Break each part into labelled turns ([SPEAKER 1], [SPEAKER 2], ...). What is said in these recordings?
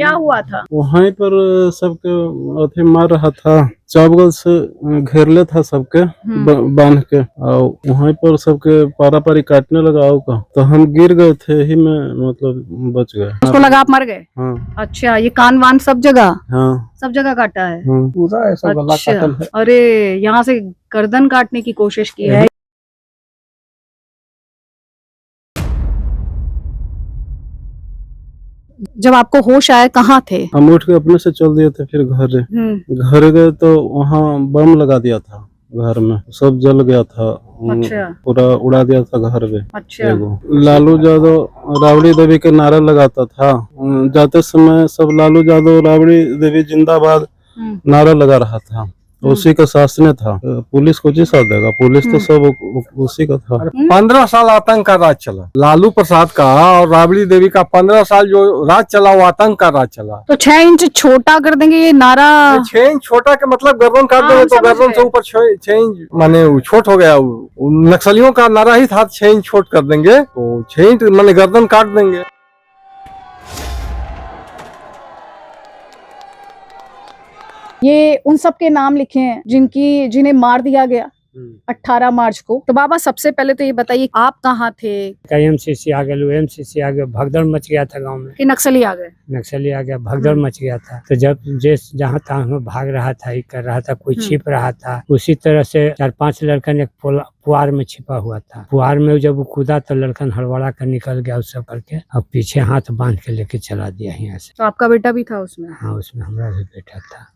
[SPEAKER 1] क्या हुआ था?
[SPEAKER 2] वहीं पर सबके अथी मार रहा था, चावल से घेरले था सबके बांध के, और वहीं पर सबके पारा पारी काटने लगा का, तो हम गिर गए थे, ही में मतलब बच गए।
[SPEAKER 1] उसको लगा आप मर गए?
[SPEAKER 2] हाँ।
[SPEAKER 1] अच्छा, ये कान वान सब जगह?
[SPEAKER 2] हाँ,
[SPEAKER 1] सब जगह काटा है?
[SPEAKER 2] पूरा ऐसा गला काटल है।
[SPEAKER 1] अरे, यहाँ से गर्दन काटने की कोशिश की है। जब आपको होश आया कहाँ थे?
[SPEAKER 2] हम उठ के अपने से चल दिए थे, फिर घर गए तो वहाँ बम लगा दिया था, घर में सब जल गया था।
[SPEAKER 1] अच्छा।
[SPEAKER 2] पूरा उड़ा दिया था घर में।
[SPEAKER 1] अच्छा।
[SPEAKER 2] लालू यादव राबड़ी देवी के नारा लगाता था, जाते समय सब लालू यादव राबड़ी देवी जिंदाबाद नारा लगा रहा था, उसी का शासन था। पुलिस को जी साथ देगा, पुलिस तो सब उसी का था।
[SPEAKER 3] 15 साल आतंक का राज चला, लालू प्रसाद का और राबड़ी देवी का 15 साल जो राज चला वो आतंक का राज चला।
[SPEAKER 1] तो 6 इंच छोटा कर देंगे ये नारा?
[SPEAKER 3] 6 इंच छोटा के मतलब गर्दन काट देंगे तो गर्दन से ऊपर 6 इंच माने छोट हो गया। नक्सलियों का नारा ही था 6 इंच छोट कर देंगे, तो 6 इंच माने गर्दन काट देंगे।
[SPEAKER 1] ये उन सब के नाम लिखे हैं जिन्हें मार दिया गया 18 मार्च को। तो बाबा सबसे पहले तो ये बताइए आप कहाँ थे?
[SPEAKER 4] एमसीसी आ गए, एमसीसी आ गए, भगदड़ मच गया था गांव में
[SPEAKER 1] कि नक्सली आ गए?
[SPEAKER 4] नक्सली आ गया, भगदड़ मच गया था। तो जब जहाँ तहाँ में भाग रहा था, ये कर रहा था, कोई छिप रहा था, उसी तरह से 4-5 लड़कन एक पुआर में छिपा हुआ था। पुआर में जब वो कूदा तो लड़कन हड़बड़ा कर निकल गया उस सब करके, और पीछे हाथ बांध के लेके चला दिया यहाँ से।
[SPEAKER 1] तो आपका बेटा भी था उसमें?
[SPEAKER 4] हाँ, उसमें हमारा भी बेटा था।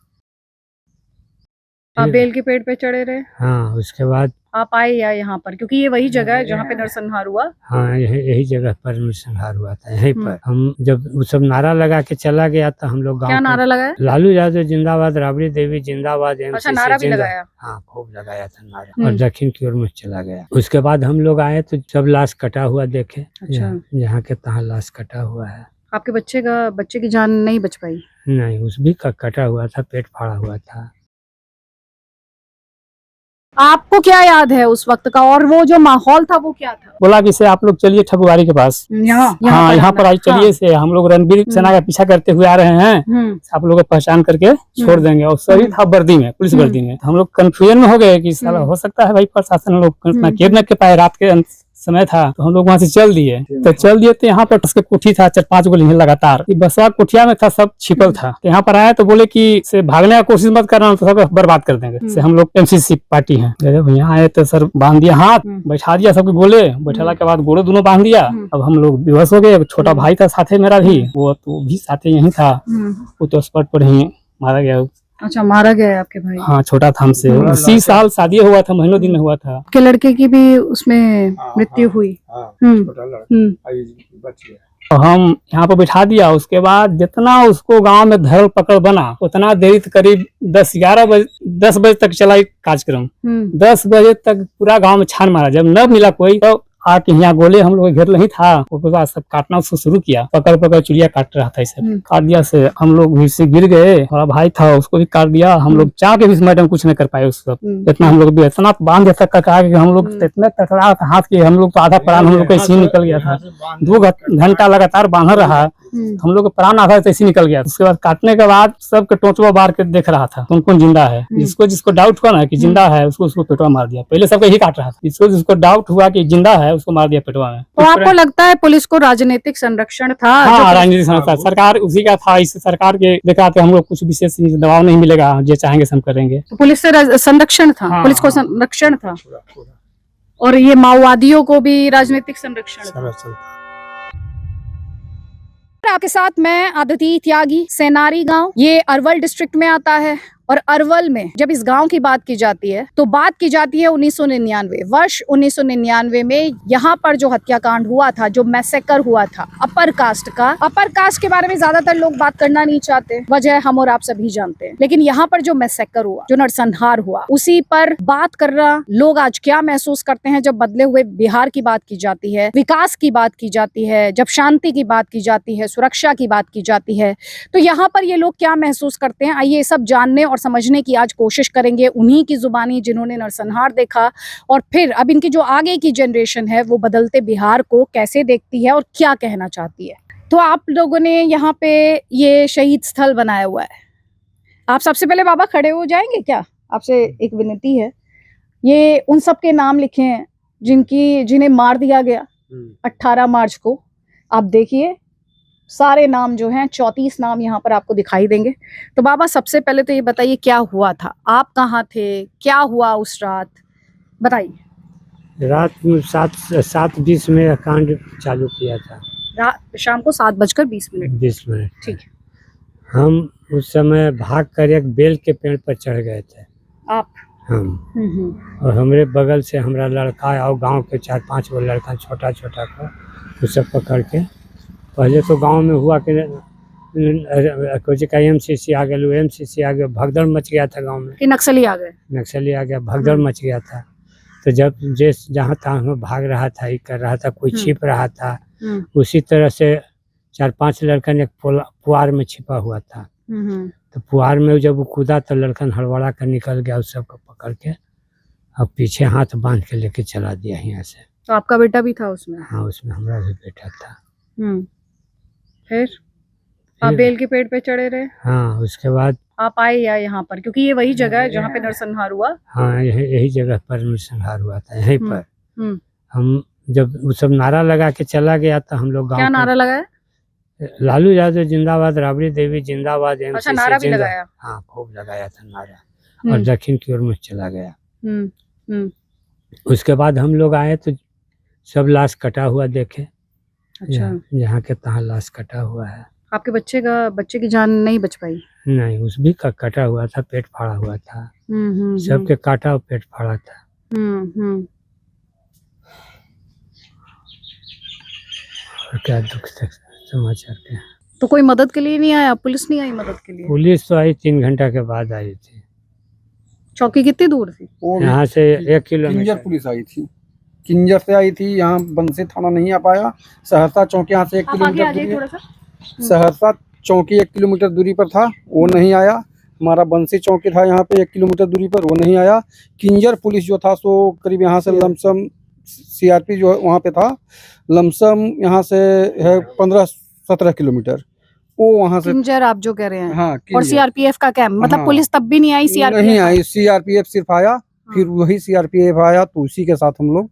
[SPEAKER 1] आप बेल के पेड़ पे चढ़े रहे?
[SPEAKER 4] हाँ, उसके बाद
[SPEAKER 1] आप आए या यहाँ पर, क्योंकि ये वही जगह है जहाँ पे नरसंहार हुआ?
[SPEAKER 4] हाँ, यही जगह पर नरसंहार हुआ था। यहीं पर हम जब वो सब नारा लगा के चला गया तो हम लोग गाँव।
[SPEAKER 1] क्या नारा लगाया?
[SPEAKER 4] लालू यादव जिंदाबाद, राबड़ी देवी जिंदाबाद।
[SPEAKER 1] अच्छा, नारा भी लगाया?
[SPEAKER 4] हाँ, खूब लगाया था नारा, और दक्षिण की ओर में चला गया। उसके बाद हम लोग आए तो सब लाश कटा हुआ देखे।
[SPEAKER 1] अच्छा।
[SPEAKER 4] जहाँ के तहाँ लाश कटा हुआ है।
[SPEAKER 1] आपके बच्चे की जान नहीं बच पाई?
[SPEAKER 4] नहीं, उस भी का कटा हुआ था, पेट फाड़ा हुआ था।
[SPEAKER 1] आपको क्या याद है उस वक्त का, और वो जो माहौल था वो क्या था?
[SPEAKER 5] बोला कि से आप लोग चलिए ठकुआरी के पास, यहाँ पर आज चलिए से हम लोग रणबीर सेना का पीछा करते हुए आ रहे हैं, आप लोग को पहचान करके छोड़ देंगे। और सही था वर्दी में, पुलिस वर्दी में। हम लोग कंफ्यूजन में हो गए कि साला हो सकता है भाई प्रशासन लोग घेर न के पाए, रात के समय था, तो हम लोग वहाँ से चल दिए। तो यहाँ पर उसके कोठी था 4-5 गोली लगातार, बसवा कोठिया में था, सब छिपल था। तो यहाँ पर आया तो बोले कि से भागने का कोशिश मत करना, तो सब बर्बाद कर देंगे। से हम लोग एमसीसी पार्टी है। यहाँ आए तो सर बांध दिया हाथ, बैठा दिया सबके गोले, बैठाला के बाद गोले दोनों बांध दिया। अब हम लोग बेहोश हो गए। छोटा भाई था साथे मेरा भी, वो भी साथे यही था, वो तो स्पॉट पर ही मारा गया।
[SPEAKER 1] अच्छा, मारा गया है आपके भाई?
[SPEAKER 5] हाँ, छोटा था हमसे, 80 साल शादी हुआ था, महीनों दिन में हुआ था।
[SPEAKER 1] के लड़के की भी उसमें मृत्यु हुई?
[SPEAKER 5] हम यहाँ पर बैठा दिया। उसके बाद जितना उसको गांव में धरल पकड़ बना, उतना देरी करीब 10 बजे तक चला कार्यक्रम। 10 बजे तक पूरा गांव में छान मारा। जब न मिला कोई तो आके यहाँ गोले हम लोग घेर नहीं था, उसके बाद सब काटना उसको शुरू किया। पकड़ चिड़िया काट रहा था, इसे काट दिया। से हम लोग भी से गिर गए। हमारा भाई था, उसको भी काट दिया। हम लोग चाह के भी मैडम कुछ नहीं कर पाए उस सब। इतना हम लोग भी इतना बांध तक का कहा कि हम लोग इतना तकड़ा था हाथ के, हम लोग तो आधा प्राण हम लोग का इसी निकल गया था। 2 घंटा लगातार बांधा रहा, हम लोग का प्राण आधा ऐसे निकल गया। उसके बाद काटने के बाद सबके टोचवा बार के देख रहा था कौन जिंदा है। जिसको डाउट हुआ ना कि जिंदा है, उसको पेटवा मार दिया। पहले सबको ही काट रहा था, जिसको डाउट हुआ कि जिंदा है उसको मार दिया पेटवा में।
[SPEAKER 1] तो आपको लगता है पुलिस को राजनीतिक संरक्षण था?
[SPEAKER 5] हाँ, राजनीतिक संरक्षण सरकार उसी का था। इस सरकार के देखा तो हम लोग कुछ विशेष दबाव नहीं मिलेगा, जो चाहेंगे हम करेंगे।
[SPEAKER 1] तो पुलिस से संरक्षण था? हाँ, पुलिस को संरक्षण था, और ये माओवादियों को भी राजनीतिक संरक्षण था। आपके साथ मैं आदिति त्यागी। सेनारी गांव ये अरवल डिस्ट्रिक्ट में आता है, और अरवल में जब इस गांव की बात की जाती है तो बात की जाती है 1999 वर्ष 1999 में यहाँ पर जो हत्याकांड हुआ था, जो मैसेकर हुआ था अपर कास्ट का। अपर कास्ट के बारे में ज्यादातर लोग बात करना नहीं चाहते, वजह हम और आप सभी जानते हैं। लेकिन यहाँ पर जो मैसेकर हुआ, जो नरसंहार हुआ, उसी पर बात कर रहा लोग आज क्या महसूस करते हैं जब बदले हुए बिहार की बात की जाती है, विकास की बात की जाती है, जब शांति की बात की जाती है, सुरक्षा की बात की जाती है, तो यहाँ पर ये लोग क्या महसूस करते हैं, आइए सब जानने और समझने की आज कोशिश करेंगे उन्हीं की जुबानी जिन्होंने नरसंहार देखा, और फिर अब इनकी जो आगे की जनरेशन है वो बदलते बिहार को कैसे देखती है और क्या कहना चाहती है। तो आप लोगों ने यहाँ पे ये शहीद स्थल बनाया हुआ है। आप सबसे पहले बाबा खड़े हो जाएंगे क्या? आपसे एक विनती है। ये उन सब के नाम लिखे हैं जिन्हें मार दिया गया 18 मार्च को। आप देखिए सारे नाम जो हैं 34 नाम यहाँ पर आपको दिखाई देंगे। तो बाबा सबसे पहले तो ये बताइए क्या हुआ था, आप कहाँ थे, क्या हुआ उस रात, बताइए।
[SPEAKER 4] रात में 7:20 में यह कांड चालू किया था।
[SPEAKER 1] रात शाम को 7:20।
[SPEAKER 4] 20 मिनट।
[SPEAKER 1] ठीक है।
[SPEAKER 4] हम उस समय भाग कर एक बेल के पेड़ पर चढ़ गए थे।
[SPEAKER 1] आप
[SPEAKER 4] हम और हमारे बगल से हमारा लड़का और गांव के 4-5 वो लड़का छोटा छोटा को वो सब पकड़ के, पहले तो गांव में हुआ कि कुछ का एमसीसी आ गया, एमसीसी आ गया, भगदड़ मच गया था गांव में
[SPEAKER 1] कि नक्सली आ गए।
[SPEAKER 4] नक्सली आ गया, भगदड़ मच गया था। तो जब जहाँ तहाँ भाग रहा था, ये कर रहा था, कोई छिप रहा था, उसी तरह से 4-5 लड़कन एक पुआर में छिपा हुआ था। तो पुआर में जब वो कूदा तो लड़कन हड़बड़ा कर निकल गया, उस सबको पकड़ के अब पीछे हाथ बांध के लेके चला दिया यहाँ से।
[SPEAKER 1] तो आपका बेटा भी था उसमें?
[SPEAKER 4] हाँ, उसमें हमारा भी बेटा था।
[SPEAKER 1] फिर आप बेल के पेड़ पे चढ़े रहे?
[SPEAKER 4] हाँ, उसके बाद
[SPEAKER 1] आप आए या यहाँ पर, क्योंकि ये वही जगह है जहाँ पे नरसंहार हुआ।
[SPEAKER 4] हाँ, यही जगह पर नरसंहार हुआ था, यहीं पर। हम जब वो सब नारा लगा के चला गया तो हम लोग गाँव।
[SPEAKER 1] क्या नारा लगाया?
[SPEAKER 4] लालू यादव जिंदाबाद, राबड़ी देवी जिंदाबाद,
[SPEAKER 1] अच्छा, नारा भी लगाया?
[SPEAKER 4] हाँ, खूब लगाया था नारा, और दक्षिण की ओर में चला गया। उसके बाद हम लोग आए तो सब लाश कटा हुआ देखे।
[SPEAKER 1] अच्छा।
[SPEAKER 4] जहाँ के तहाँ लाश कटा हुआ है।
[SPEAKER 1] आपके बच्चे की जान नहीं बच पाई?
[SPEAKER 4] नहीं, उस भी का कटा हुआ था, पेट फाड़ा हुआ था। सबके काटा और पेट फाड़ा था। और क्या दुख समाचार के।
[SPEAKER 1] तो कोई मदद के लिए नहीं आया? पुलिस नहीं आई मदद के लिए?
[SPEAKER 4] पुलिस तो आई 3 घंटा के बाद आई थी।
[SPEAKER 1] चौकी कितनी दूर थी?
[SPEAKER 4] यहाँ से 1 किलोमीटर।
[SPEAKER 3] किंजर पुलिस आई थी, किंजर से आई थी। यहाँ बंसी थाना नहीं आ पाया। सहरसा चौकी यहाँ से 1 किलोमीटर दूरी, सहरसा चौकी 1 किलोमीटर दूरी पर था, वो नहीं आया। हमारा बंसी चौकी था यहाँ पे 1 किलोमीटर दूरी पर, वो नहीं आया। किंजर पुलिस जो था सो करीब यहाँ से लमसम सीआरपी जो वहाँ पे था, लमसम यहाँ से है 15-17 किलोमीटर, वो वहाँ से।
[SPEAKER 1] किंजर आप जो कह रहे हैं?
[SPEAKER 3] हाँ,
[SPEAKER 1] और सीआरपीएफ का कैंप, मतलब
[SPEAKER 3] हाँ,
[SPEAKER 1] पुलिस तब भी नहीं आई? सीआरपीएफ
[SPEAKER 3] नहीं आई, सीआरपीएफ सिर्फ आया। फिर वही सीआरपीएफ आया तो उसी के साथ हम लोग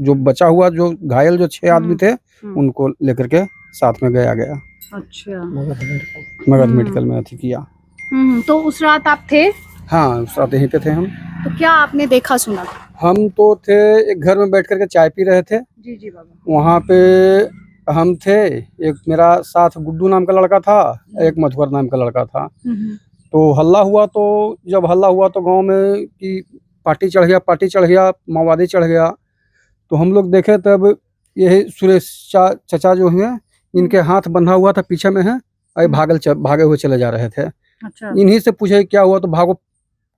[SPEAKER 3] जो बचा हुआ, जो घायल जो 6 आदमी थे, उनको लेकर के साथ में गया।
[SPEAKER 1] अच्छा।
[SPEAKER 3] मगध मेडिकल में अथी किया।
[SPEAKER 1] तो उस रात आप थे?
[SPEAKER 3] हाँ, उस रात यहीं पे थे हम।
[SPEAKER 1] तो क्या आपने देखा सुना?
[SPEAKER 3] हम तो थे एक घर में बैठ करके चाय पी रहे थे।
[SPEAKER 1] जी जी बाबा।
[SPEAKER 3] वहाँ पे हम थे, एक मेरा साथ गुड्डू नाम का लड़का था, एक मधुकर नाम का लड़का था। तो हल्ला हुआ, तो जब हल्ला हुआ तो गांव में कि पार्टी चढ़ गया, माओवादी चढ़ गया। तो हम लोग देखे तब यही सुरेश चचा जो हैं, इनके हाथ बंधा हुआ था, पीछे में है, भागे हुए चले जा रहे थे।
[SPEAKER 1] अच्छा।
[SPEAKER 3] इन्हीं से पूछे क्या हुआ तो भागो,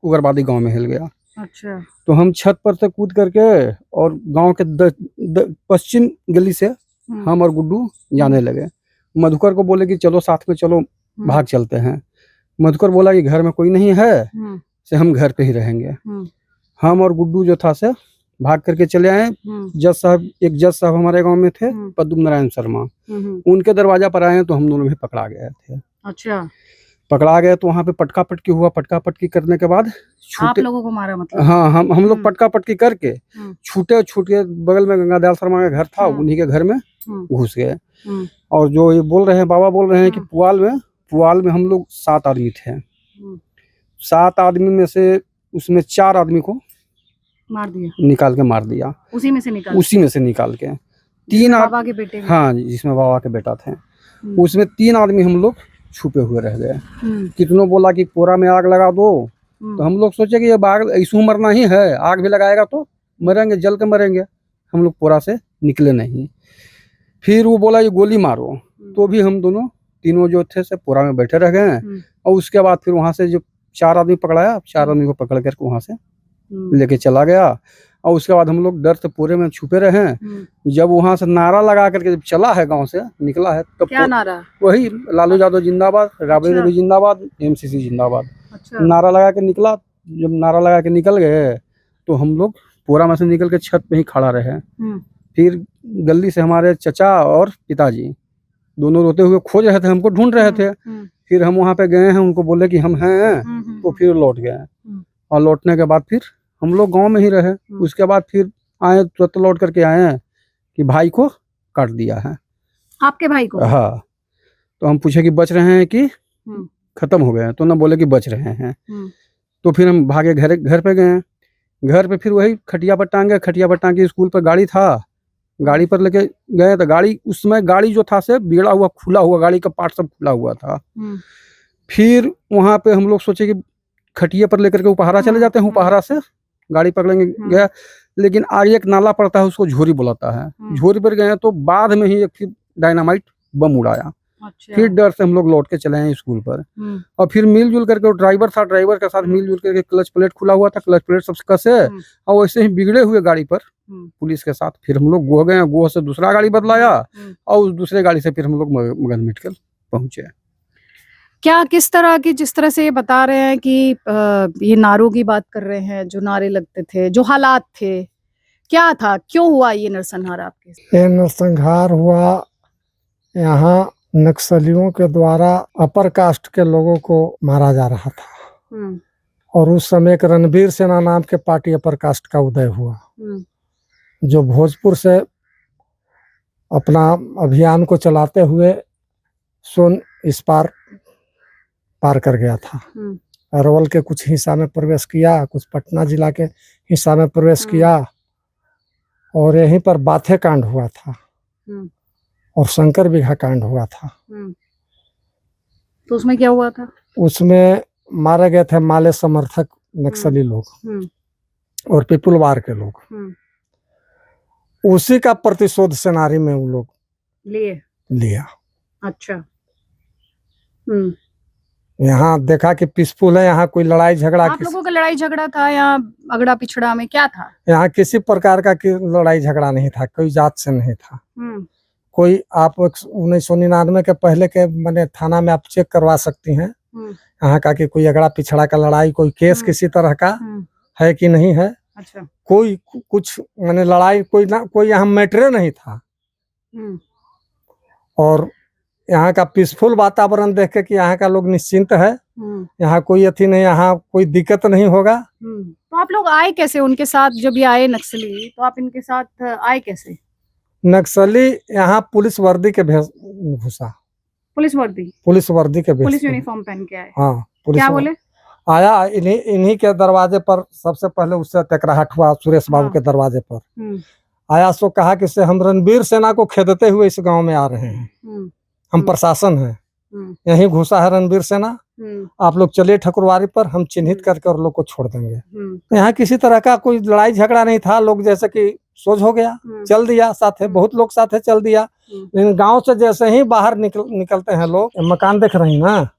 [SPEAKER 3] उग्रवादी गांव में हिल गया।
[SPEAKER 1] अच्छा।
[SPEAKER 3] तो हम छत पर से कूद करके और गांव के पश्चिम गली से हम और गुड्डू जाने लगे। मधुकर को बोले कि चलो साथ में चलो, भाग चलते हैं। मधुकर बोला कि घर में कोई नहीं है, से हम घर पे ही रहेंगे। हम और गुड्डू जो था से भाग करके चले आए। जज साहब हमारे गांव में थे, पद्म नारायण शर्मा, उनके दरवाजा पर आए तो हम दोनों भी पकड़ा गए थे।
[SPEAKER 1] अच्छा।
[SPEAKER 3] पकड़ा गए तो वहाँ पे पटका पटकी हुआ। पटका पटकी करने के बाद
[SPEAKER 1] आप लोगों को मारा मतलब?
[SPEAKER 3] हाँ, हम लोग पटका पटकी करके छूट के बगल में गंगादयाल शर्मा का घर था, उन्हीं के घर में घुस गए। और जो ये बोल रहे हैं, बाबा बोल रहे हैं कि पुआल में हम लोग 7 आदमी थे। 7 आदमी में से उसमें 4 आदमी को
[SPEAKER 1] मार दिया,
[SPEAKER 3] निकाल के मार दिया।
[SPEAKER 1] उसी में से निकाल के
[SPEAKER 3] 3
[SPEAKER 1] बाबा के बेटे?
[SPEAKER 3] हाँ, जिसमें बाबा के बेटा थे, उसमें 3 आदमी हम लोग छुपे हुए रह गए। कितनों बोला कि पोरा में आग लगा दो, तो हम लोग सोचे कि ये आग ऐसे मरना ही है, आग भी लगाएगा तो मरेंगे, जल के मरेंगे। हम लोग पोरा से निकले नहीं। फिर वो बोला ये गोली मारो, तो भी हम तीनों जो थे से पोरा में बैठे रह गए। और उसके बाद फिर वहां से जो 4 आदमी पकड़ाया, 4 आदमी को पकड़ करके वहां से लेके चला गया। और उसके बाद हम लोग डर से पूरे में छुपे रहे। जब वहां से नारा लगा करके जब चला है, गांव से निकला है, तब
[SPEAKER 1] क्या नारा?
[SPEAKER 3] वही लालू यादव जिंदाबाद, राबड़ी देवी जिंदाबाद, एमसीसी जिंदाबाद।
[SPEAKER 1] अच्छा।
[SPEAKER 3] नारा लगा के निकला। जब नारा लगा के निकल गए तो हम लोग पूरा में से निकल के छत पे ही खड़ा रहे। फिर गली से हमारे चचा और पिताजी दोनों रोते हुए खोज रहे थे, हमको ढूंढ रहे थे। फिर हम वहाँ पे गए हैं, उनको बोले कि हम हैं, तो फिर लौट गए। और लौटने के बाद फिर हम लोग गांव में ही रहे। उसके बाद फिर आए, तुरंत लौट करके आए हैं कि भाई को काट दिया है।
[SPEAKER 1] आपके भाई को?
[SPEAKER 3] हाँ। तो हम पूछे कि बच रहे हैं कि खत्म हो गए हैं, तो ना बोले कि बच रहे हैं। तो फिर हम भागे घर पे गए। घर पे फिर वही खटिया पर टांगे, स्कूल पर गाड़ी था, गाड़ी पर लेके गए। तो गाड़ी उस समय गाड़ी जो था से बिगड़ा हुआ, खुला हुआ, गाड़ी का पार्ट सब खुला हुआ था। फिर वहाँ पे हम लोग सोचे कि खटिया पर लेकर के उपहारा चले जाते हैं, उपहारा से गाड़ी पकड़ेंगे। गया, लेकिन आगे एक नाला पड़ता है, उसको झोरी बुलाता है। झोरी पर गए तो बाद में ही एक फिर डायनामाइट बम उड़ाया।
[SPEAKER 1] अच्छा।
[SPEAKER 3] फिर डर से हम लोग लौट के चले आए स्कूल पर। और फिर मिलजुल करके ड्राइवर था, ड्राइवर के साथ मिलजुल करके क्लच प्लेट खुला हुआ था, क्लच प्लेट सब कसे, और वैसे ही बिगड़े हुए गाड़ी पर पुलिस के साथ फिर हम लोग गोह गए। गोह से दूसरा गाड़ी बदलाया और उस दूसरे गाड़ी से फिर हम लोग मगध मेडिकल पहुंचे।
[SPEAKER 1] क्या किस तरह की, जिस तरह से ये बता रहे हैं कि ये नारों की बात कर रहे हैं, जो नारे लगते थे, जो हालात थे, क्या था, क्यों हुआ ये नरसंहार आपके?
[SPEAKER 6] ये नरसंहार हुआ यहाँ नक्सलियों के द्वारा अपर कास्ट के लोगों को मारा जा रहा था। और उस समय एक रणवीर सेना नाम के पार्टी अपर कास्ट का उदय हुआ, जो भोजपुर से अपना अभियान को चलाते हुए सोन इस पार कर गया था। अरवल के कुछ हिस्सा में प्रवेश किया, कुछ पटना जिला के हिस्सा में प्रवेश किया, और यहीं पर बाथे कांड हुआ था और शंकर बिघा कांड हुआ था।
[SPEAKER 1] तो उसमें क्या हुआ था? उसमें
[SPEAKER 6] मारे गए थे माले समर्थक नक्सली लोग और पिपुल वार के लोग। उसी का प्रतिशोध सेनारी में वो लोग लिया।
[SPEAKER 1] अच्छा।
[SPEAKER 6] यहाँ देखा कि पीसफुल है, यहाँ कोई लड़ाई झगड़ा,
[SPEAKER 1] आप लोगों का लड़ाई झगड़ा था यहाँ अगड़ा पिछड़ा में, क्या था?
[SPEAKER 6] यहाँ किसी प्रकार का लड़ाई झगड़ा नहीं था, कोई जात से नहीं था। कोई आप 1999 के पहले के मैंने थाना में आप चेक करवा सकती हैं यहाँ का कि कोई अगड़ा पिछड़ा का लड़ाई, कोई केस किसी तरह का है कि नहीं है।
[SPEAKER 1] अच्छा।
[SPEAKER 6] कोई कुछ मैंने लड़ाई कोई यहाँ मैटर नहीं था। और यहाँ का पीसफुल वातावरण देख के कि यहाँ का लोग निश्चिंत है, यहाँ कोई अथी नहीं, यहाँ कोई दिक्कत नहीं होगा।
[SPEAKER 1] तो आप लोग आए कैसे उनके साथ? जब ये आए नक्सली, तो आप इनके साथ आए कैसे?
[SPEAKER 6] नक्सली यहाँ पुलिस वर्दी के घुसा,
[SPEAKER 1] पुलिस वर्दी के
[SPEAKER 6] पुलिस
[SPEAKER 1] यूनिफॉर्म पहन के आए।
[SPEAKER 6] हाँ,
[SPEAKER 1] क्या बोले?
[SPEAKER 6] आया इन्हीं के दरवाजे पर, सबसे पहले उससे टकराहट हुआ सुरेश बाबू के दरवाजे पर। आया सो कहा कि हम रणवीर सेना को खेदते हुए इस गांव में आ रहे हैं, हम प्रशासन हैं, यहीं घुसा है रणवीर सेना, आप लोग चलिए ठकुरवारी पर, हम चिन्हित करके और लोग को छोड़ देंगे। यहाँ किसी तरह का कोई लड़ाई झगड़ा नहीं था। लोग जैसे कि सोच हो गया, चल दिया साथे, बहुत लोग साथे चल दिया। लेकिन गांव से जैसे ही बाहर निकलते हैं लोग, मकान देख रही ना,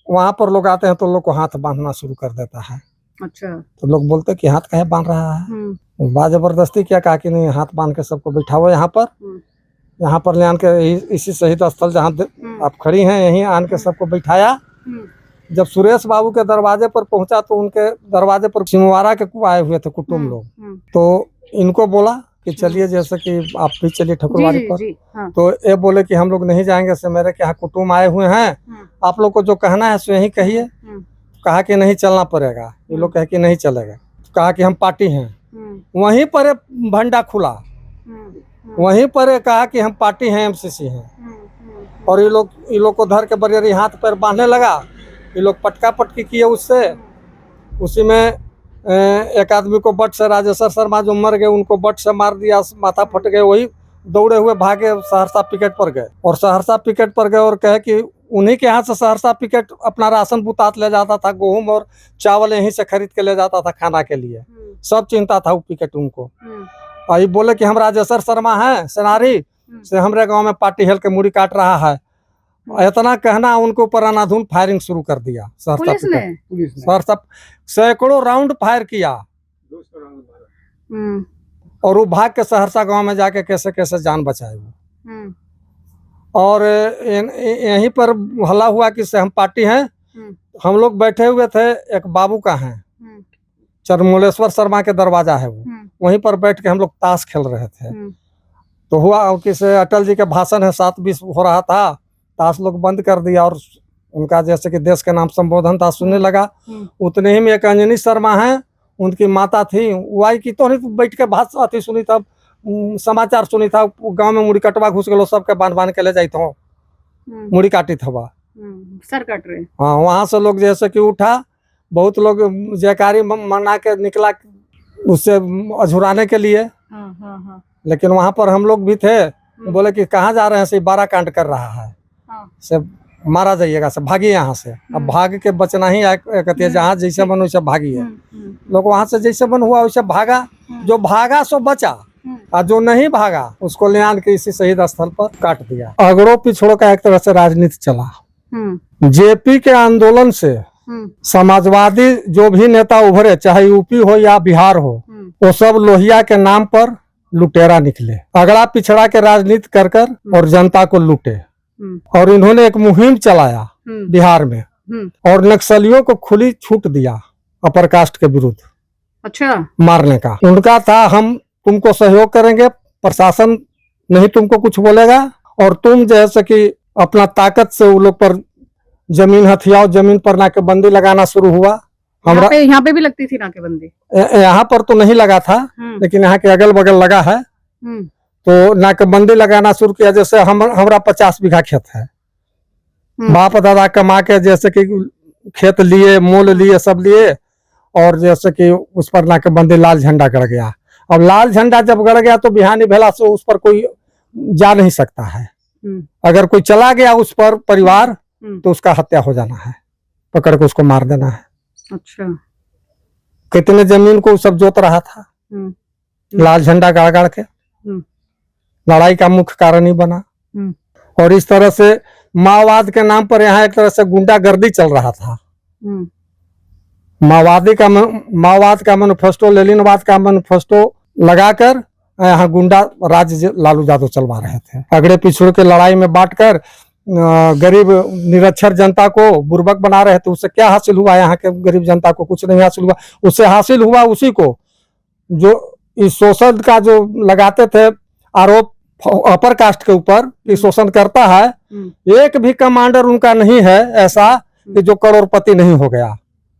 [SPEAKER 6] वहां पर लोग आते हैं तो लोग को हाथ बांधना शुरू कर देता है।
[SPEAKER 1] अच्छा।
[SPEAKER 6] तो लोग बोलते कि हाथ काहे बांध रहा है, बा जबरदस्ती क्या, कहा कि नहीं हाथ बांध के सबको बैठाओ यहाँ पर ले आन के इसी शहीद स्थल जहाँ आप खड़ी हैं यहीं आन के सबको बैठाया। जब सुरेश बाबू के दरवाजे पर पहुंचा तो उनके दरवाजे पर सिमवारा के आए हुए थे कुटुंब लोग, तो इनको बोला कि चलिए, जैसे कि आप भी चलिए ठकुरवारी पर।
[SPEAKER 1] हाँ।
[SPEAKER 6] तो ये बोले कि हम लोग नहीं जाएंगे, से मेरे के यहाँ कुटुंब आए हुए हैं, आप लोग को जो कहना है सो यही कहिए। कहा कि नहीं चलना पड़ेगा, ये लोग कहे कि नहीं चलेगा। कहा कि हम पार्टी हैं, वहीं पर भंडा खुला, वहीं पर कहा कि हम पार्टी हैं, एमसीसी हैं। और ये लोग को धर के बरियरी हाथ पैर बांधने लगा। ये लोग पटका पटकी किए उससे। उसी में एक आदमी को बट से, राजेश्वर शर्मा जो मर गए, उनको बट से मार दिया, माथा फट गए। वही दौड़े हुए भागे सहरसा पिकेट पर गए, और सहरसा पिकेट पर गए और कहे कि उन्हीं के यहाँ से सहरसा पिकेट अपना राशन बुतात ले जाता था, गेहूं और चावल यहीं से खरीद के ले जाता था खाना के लिए। सब चिंता था वो पिकेट उनको। और ये बोले कि हम राजेश्वर शर्मा हैं, सेनारी से हमारे गांव में पार्टी हेल के मुड़ी काट रहा है। इतना कहना, उनको ऊपर अनाधुन फायरिंग शुरू कर दिया
[SPEAKER 1] पुलिस ने।
[SPEAKER 6] सहरसा सैकड़ों राउंड फायर किया, और वो भाग के सहरसा गांव में जाके कैसे कैसे जान बचाए वो। और यहीं पर हल्ला हुआ कि हम पार्टी हैं। हम लोग बैठे हुए थे, एक बाबू का है, चरमोलेश्वर शर्मा के दरवाजा है वो, वहीं पर बैठ के हम लोग ताश खेल रहे थे। तो हुआ किसे अटल जी के भाषण है 7:20 हो रहा था, ताश लोग बंद कर दिया और उनका जैसे कि देश के नाम संबोधन था, सुनने लगा। उतने ही में एक अंजनी शर्मा है, उनकी माता थी, वो आई की तो नहीं बैठ के भाषण अथी सुनी था, समाचार सुनी था, गांव में मुड़ी कटवा घुस गलो, सबके बांध के ले जाई तो मुड़ी काटी था,
[SPEAKER 1] सर कट रहे।
[SPEAKER 6] हाँ। वहां से लोग जैसे कि उठा, बहुत लोग जयकारी मना के निकला उससे अझुराने के लिए। लेकिन वहां पर हम लोग भी थे, बोले कि कहाँ जा रहे हैं, से 12 कांड कर रहा है, से मारा जाइएगा, से भागिए यहाँ से। अब भाग के बचना ही कहती है, जहाँ जैसे बन वैसे भागिए। लोग वहां से जैसे बन हुआ वैसे भागा, जो भागा सो बचा, और जो नहीं भागा उसको ले आन के इसी शहीद स्थल पर काट दिया। अगड़ो पिछड़ों का एक तरह से राजनीति चला। जेपी के आंदोलन से समाजवादी जो भी नेता उभरे, चाहे यूपी हो या बिहार हो, वो सब लोहिया के नाम पर लुटेरा निकले, अगड़ा पिछड़ा के राजनीति कर और जनता को लूटे। और इन्होंने एक मुहिम चलाया बिहार में, और नक्सलियों को खुली छूट दिया अपर कास्ट के विरुद्ध
[SPEAKER 1] अच्छा
[SPEAKER 6] मारने का। उनका था, हम तुमको सहयोग करेंगे, प्रशासन नहीं तुमको कुछ बोलेगा, और तुम जैसे कि अपना ताकत से वो लोग पर जमीन हथियाओ, जमीन पर नाकेबंदी लगाना शुरू हुआ।
[SPEAKER 1] यहाँ पे भी लगती थी नाकेबंदी?
[SPEAKER 6] यहाँ पर तो नहीं लगा था, लेकिन यहाँ के अगल बगल लगा है। तो नाकेबंदी लगाना शुरू किया। जैसे हमारा 50 बीघा खेत है, बाप दादा कमा के जैसे कि खेत लिए, मोल लिए, सब लिए, और जैसे कि उस पर नाकेबंदी, लाल झंडा गड़ गया। अब लाल झंडा जब गड़ गया तो बिहानी भेला से उस पर कोई जा नहीं सकता है। अगर कोई चला गया उस पर परिवार, तो उसका हत्या हो जाना है, पकड़ के उसको मार देना है।
[SPEAKER 1] अच्छा।
[SPEAKER 6] कितने जमीन को सब जोत रहा था, लाल झंडा गाड़ गाड़ के। लड़ाई का मुख्य कारण ही बना। और इस तरह से माओवाद के नाम पर यहाँ एक तरह से गुंडागर्दी चल रहा था। माओवाद का मैनिफेस्टो, लेनिनवाद का मैनिफेस्टो लगाकर यहाँ गुंडा राज्य लालू यादव चलवा रहे थे। अगड़े पिछड़े के लड़ाई में बांटकर गरीब निरक्षर जनता को बुर्बक बना रहे थे। उससे क्या हासिल हुआ? यहाँ के गरीब जनता को कुछ नहीं हासिल हुआ। उससे हासिल हुआ उसी को जो इस शोषण का जो लगाते थे आरोप अपर कास्ट के ऊपर कि शोषण करता है, एक भी कमांडर उनका नहीं है ऐसा कि जो करोड़पति नहीं हो गया।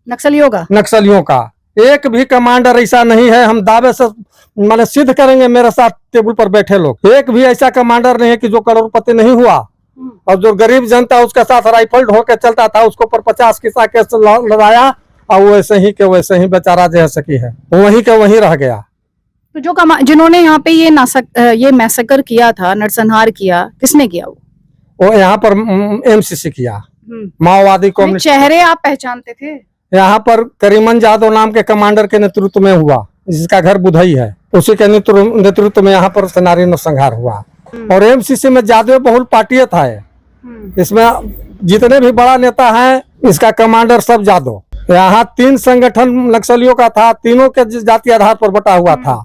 [SPEAKER 6] नक्सलियों का एक भी कमांडर ऐसा नहीं है। हम दावे से माने सिद्ध करेंगे, मेरे साथ टेबल पर बैठे लोग, एक भी ऐसा कमांडर नहीं है कि जो करोड़पति नहीं हुआ। और जो गरीब जनता उसके साथ राइफल ढो के चलता था, उसको पर 50 किस्सा केस लगाया, और वैसे ही के वैसे ही बेचारा जैसे की है वहीं के वहीं रह गया।
[SPEAKER 1] तो जो जिन्होंने यहाँ पे ये मैसेकर किया था, नरसंहार किया, किसने किया?
[SPEAKER 6] वो यहाँ पर एमसीसी किया, माओवादी कम्युनिस्ट।
[SPEAKER 1] चेहरे आप पहचानते थे?
[SPEAKER 6] यहाँ पर करीमन जादव नाम के कमांडर के नेतृत्व में हुआ, जिसका घर बुधई है, उसी के नेतृत्व में यहाँ पर सेनारी नरसंहार हुआ। और एमसीसी में जादव बहुल पार्टी था। इसमें जितने भी बड़ा नेता है, इसका कमांडर सब जादव। यहाँ 3 संगठन नक्सलियों का था, तीनों के जाति आधार पर बटा हुआ था।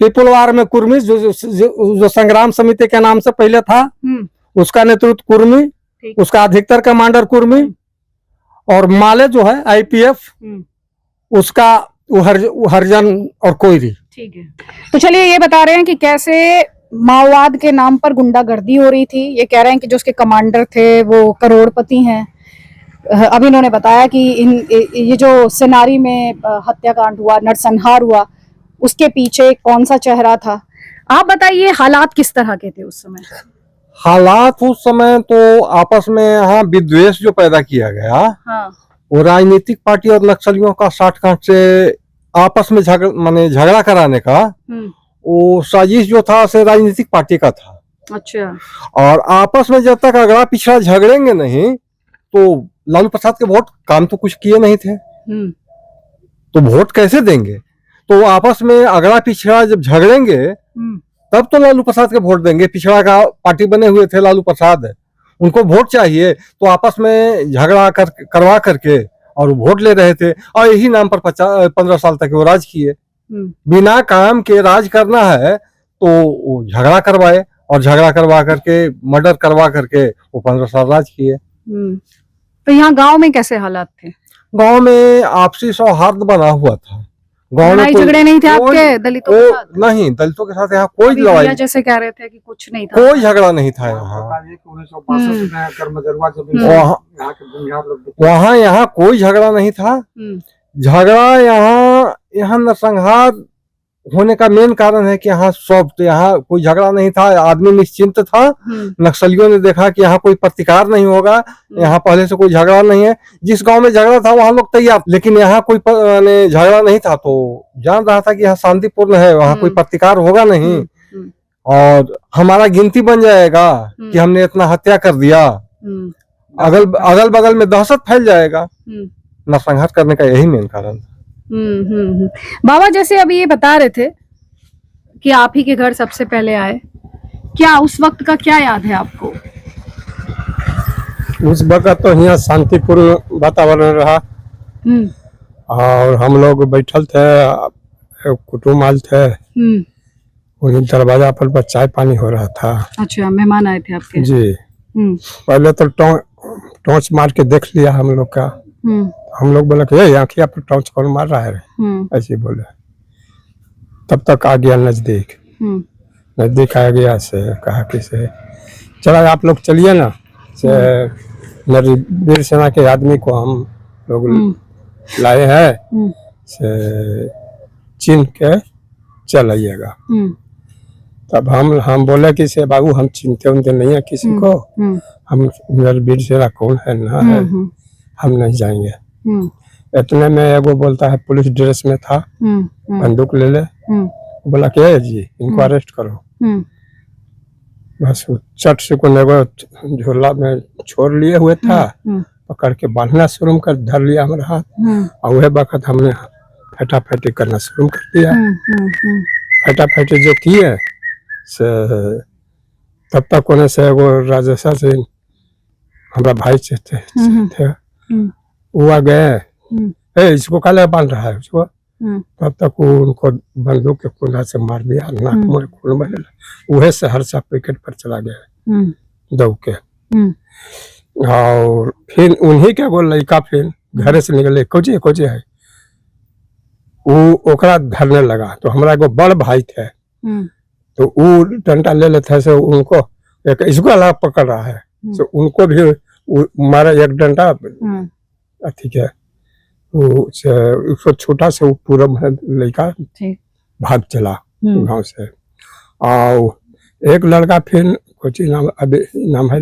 [SPEAKER 6] पीपुल वार में कुर्मी जो संग्राम समिति के नाम से पहले था, उसका नेतृत्व कुर्मी, उसका अधिकतर कमांडर कुर्मी। और माले जो है आईपीएफ, उसका हरिजन और कोयरी। ठीक है।
[SPEAKER 1] तो चलिए ये बता रहे हैं कि कैसे माओवाद के नाम पर गुंडागर्दी हो रही थी। ये कह रहे हैं कि जो उसके कमांडर थे वो करोड़पति हैं। अभी इन्होंने बताया कि ये जो सेनारी में हत्याकांड हुआ, नरसंहार हुआ, उसके पीछे कौन सा चेहरा था। आप बताइए हालात किस तरह के थे उस समय?
[SPEAKER 7] हालात उस समय तो आपस में यहाँ विद्वेष जो पैदा किया गया,
[SPEAKER 1] हाँ।
[SPEAKER 7] वो राजनीतिक पार्टी और नक्सलियों का साठगांठ से आपस में झगड़ा कराने का वो साजिश जो था से राजनीतिक पार्टी का था।
[SPEAKER 1] अच्छा।
[SPEAKER 7] और आपस में जब तक अगड़ा पिछड़ा झगड़ेंगे नहीं, तो लालू प्रसाद के वोट काम तो कुछ किए नहीं थे, तो वोट कैसे देंगे? तो आपस में अगड़ा पिछड़ा जब झगड़ेंगे तब तो लालू प्रसाद के वोट देंगे। पिछड़ा का पार्टी बने हुए थे लालू प्रसाद, उनको वोट चाहिए, तो आपस में झगड़ा करवा करके और वोट ले रहे थे। और यही नाम पर 15 साल तक वो राज किए। बिना काम के राज करना है तो वो झगड़ा करवाए, और झगड़ा करवा करके मर्डर करवा करके वो 15 साल राज किए।
[SPEAKER 1] तो यहाँ गांव में कैसे हालात थे?
[SPEAKER 7] गांव में आपसी सौहार्द बना हुआ था, गाँव
[SPEAKER 1] लड़ाई
[SPEAKER 7] में
[SPEAKER 1] झगड़े नहीं थे
[SPEAKER 7] कोई-
[SPEAKER 1] आपके दलितों के साथ?
[SPEAKER 7] नहीं, दलितों के साथ यहाँ कोई
[SPEAKER 1] अभी
[SPEAKER 7] लड़ाई,
[SPEAKER 1] भैया जैसे कह रहे थे कि कुछ नहीं था।
[SPEAKER 7] कोई झगड़ा नहीं था यहाँ। वहाँ यहाँ कोई झगड़ा नहीं था। झगड़ा यहाँ नरसंहार होने का मेन कारण है कि यहाँ यहाँ कोई झगड़ा नहीं था, आदमी निश्चिंत था। नक्सलियों ने देखा कि यहाँ कोई प्रतिकार नहीं होगा, यहाँ पहले से कोई झगड़ा नहीं है। जिस गांव में झगड़ा था वहाँ लोग तैयार, लेकिन यहाँ कोई झगड़ा नहीं था, तो जान रहा था कि यहाँ शांतिपूर्ण है, वहाँ कोई प्रतिकार होगा नहीं और हमारा गिनती बन जाएगा कि हमने इतना हत्या कर दिया, अगल बगल में दहशत फैल जाएगा। नरसंहार करने का यही मेन कारण था।
[SPEAKER 1] बाबा जैसे अभी ये बता रहे थे कि आप ही के घर सबसे पहले आए, क्या उस वक्त का क्या याद है आपको?
[SPEAKER 4] उस वक्त तो यहाँ शांतिपूर्ण वातावरण रहा और हम लोग बैठल थे, कुटुम्ब आल थे, उन्हीं दरवाजा पर चाय पानी हो रहा था।
[SPEAKER 1] अच्छा, मेहमान आए थे आपके?
[SPEAKER 4] जी। पहले तो टॉर्च मार के देख लिया हम लोग का। हम लोग बोला कि ये आँखिया पर टॉर्च कौन मार रहा है, ऐसे बोले। तब तक आ गया नजदीक, नजदीक आ गया से कहा कि से चला आप लोग चलिए ना, से मेरी वीर सेना के आदमी को हम लोग लाए हैं, से चिन्ह के चल आइएगा। तब हम बोले कि से बाबू हम चिंते उनते नहीं है किसी को, हम मेरे वीर सेना कौन है ना है, हम नहीं जाएंगे। इतने में एगो बोलता है पुलिस ड्रेस में था, बंदूक ले ले, बोला कि जी इनको अरेस्ट करो। बस चट से को झोला में छोड़ लिए हुए था, पकड़ के बांधना शुरू कर धर लिया हमारा हाथ और वह वक्त हमने फटाफटी करना शुरू कर दिया। फटाफटी जो किए से तब तक कोने से एगो राजेशा से हमारा भाई थे वो आ गए, इसको काले बांध रहा है उसको। तब तक वो उनको बंदूक के कुंडा से मार दिया, नाक में खून बहे, वह सहरसा पैकेट पर चला गया दौड़ के। और फिर उन्हीं के एगो लड़का फिर घरे से निकले, कोची है वो ओकरा धरने लगा। तो हमारा एगो बड़ भाई थे, तो वो डंडा ले लेते से उनको एक इसको अलग पकड़ रहा है, तो उनको भी मारा एक डंडा ठीक है। वो उसको छोटा से वो पूरा लड़का भाग चला गांव से। और एक लड़का फिर कोची नाम है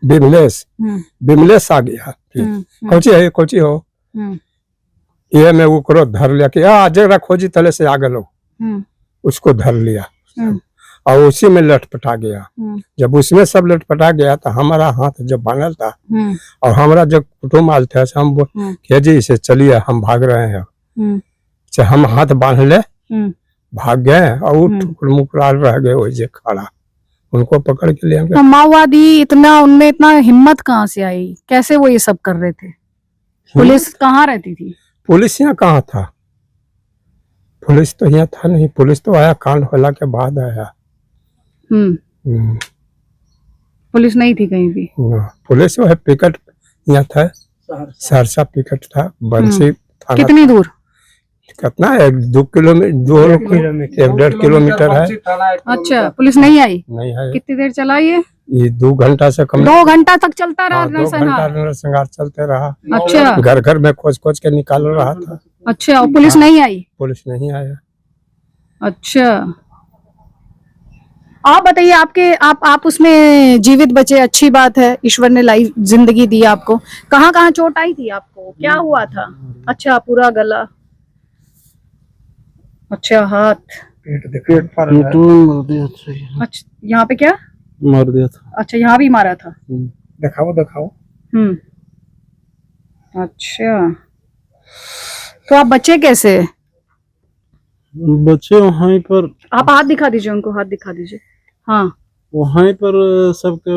[SPEAKER 4] बिमलेश आ गया। फिर कोची हो ये में वो धर लिया कि जरा खोजी तले से आगे लो, उसको धर लिया और उसी में लटपटा गया। जब उसमें सब लटपटा गया तो हमारा हाथ जब बांधल था और हमारा जब कुटुम्ब आल थे, हम कहे जी इसे चलिए हम भाग रहे हैं, चाहे हम हाथ बांध ले, भाग गए और वो ठुकराल रह गए वही खड़ा, उनको पकड़ के लिए।
[SPEAKER 1] तो माओवादी उनमें इतना हिम्मत कहाँ से आई, कैसे वो ये सब कर रहे थे? पुलिस कहाँ रहती थी?
[SPEAKER 4] पुलिस यहाँ कहाँ था, पुलिस तो यहाँ था नहीं, पुलिस तो आया कांड होला के बाद आया।
[SPEAKER 1] पुलिस नहीं थी कहीं भी?
[SPEAKER 4] पुलिस वो है पिकट यहाँ था, सहरसा पिकट था, बंसी थाना।
[SPEAKER 1] कितनी दूर?
[SPEAKER 4] कितना 1-2 किलोमीटर 1-1.5 किलोमीटर है।
[SPEAKER 1] अच्छा, पुलिस नहीं आई?
[SPEAKER 4] नहीं है।
[SPEAKER 1] कितनी देर चला ये
[SPEAKER 4] 2 घंटा से कम,
[SPEAKER 1] 2 घंटा तक चलता रहा?
[SPEAKER 4] 2 घंटा नरसंहार चलते रहा।
[SPEAKER 1] अच्छा,
[SPEAKER 4] घर में खोज के निकाल रहा था।
[SPEAKER 1] अच्छा, और पुलिस नहीं आई?
[SPEAKER 4] पुलिस नहीं आया।
[SPEAKER 1] अच्छा, आप बताइए, आप उसमें जीवित बचे, अच्छी बात है, ईश्वर ने लाइफ जिंदगी दी आपको। कहाँ चोट आई थी आपको, क्या हुआ था? अच्छा, पूरा गला, अच्छा हाथ,
[SPEAKER 2] पेट मार दिया था।
[SPEAKER 1] अच्छा, यहाँ पे क्या
[SPEAKER 2] मार दिया था? अच्छा,
[SPEAKER 1] यहाँ भी मारा था?
[SPEAKER 6] दिखाओ।
[SPEAKER 1] अच्छा, तो आप बचे कैसे?
[SPEAKER 2] बच्चे वहीं पर,
[SPEAKER 1] आप हाथ दिखा दीजिए, उनको हाथ दिखा दीजिए। हाँ,
[SPEAKER 2] वहीं पर सबके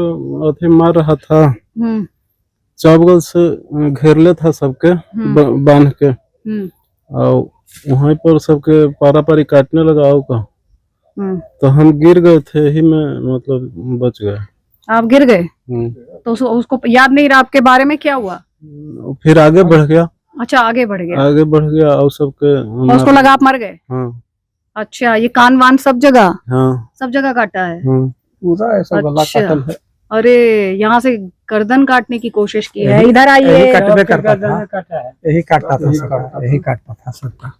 [SPEAKER 2] अथी मार रहा था, चावल से घेरले था सबके बांध के, और वहीं पर सबके पारा पारी काटने लगा होगा, तो हम गिर गए थे, ही में मतलब बच गए।
[SPEAKER 1] आप गिर गए? तो उसको याद नहीं रहा आपके बारे में क्या हुआ?
[SPEAKER 2] फिर आगे बढ़ गया,
[SPEAKER 1] अच्छा, आगे बढ़ गया
[SPEAKER 2] आगे बढ़ गया और सबके
[SPEAKER 1] और उसको लगा आप मर गए।
[SPEAKER 2] हाँ
[SPEAKER 1] अच्छा, ये कान वान सब जगह
[SPEAKER 2] हाँ
[SPEAKER 1] काटा है।
[SPEAKER 2] हाँ।
[SPEAKER 3] पूरा ऐसा गला
[SPEAKER 1] अच्छा।
[SPEAKER 3] काटल है।
[SPEAKER 1] अरे यहाँ से गर्दन काटने की कोशिश की है। इधर आइए।
[SPEAKER 3] यही कटबे करता
[SPEAKER 4] गर्दन
[SPEAKER 3] था,
[SPEAKER 4] में काटा है,
[SPEAKER 3] यही काटता था सबका, यही काटता था सबका।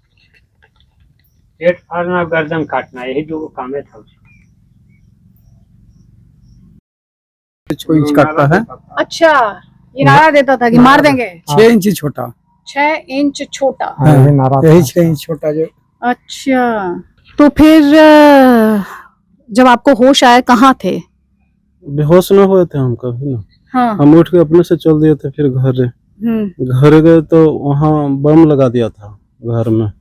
[SPEAKER 4] पेट फाड़ना गर्दन काटना यही दो कामे था उसका।
[SPEAKER 3] 6 इंच काटता है,
[SPEAKER 1] अच्छा, ये नारा देता था कि मार देंगे।
[SPEAKER 3] 6 इंच ही छोटा।
[SPEAKER 1] 6 इंच छोटा।
[SPEAKER 3] हाँ, यही नारा, यही 6 इंच छोटा जो।
[SPEAKER 1] अच्छा, तो फिर जब आपको होश आया कहाँ थे?
[SPEAKER 2] बेहोश न हुए थे हम कभी ना।
[SPEAKER 1] हाँ।
[SPEAKER 2] हम उठ के अपने से चल दिए थे, फिर घर गए तो वहाँ बम लगा दिया था घर में,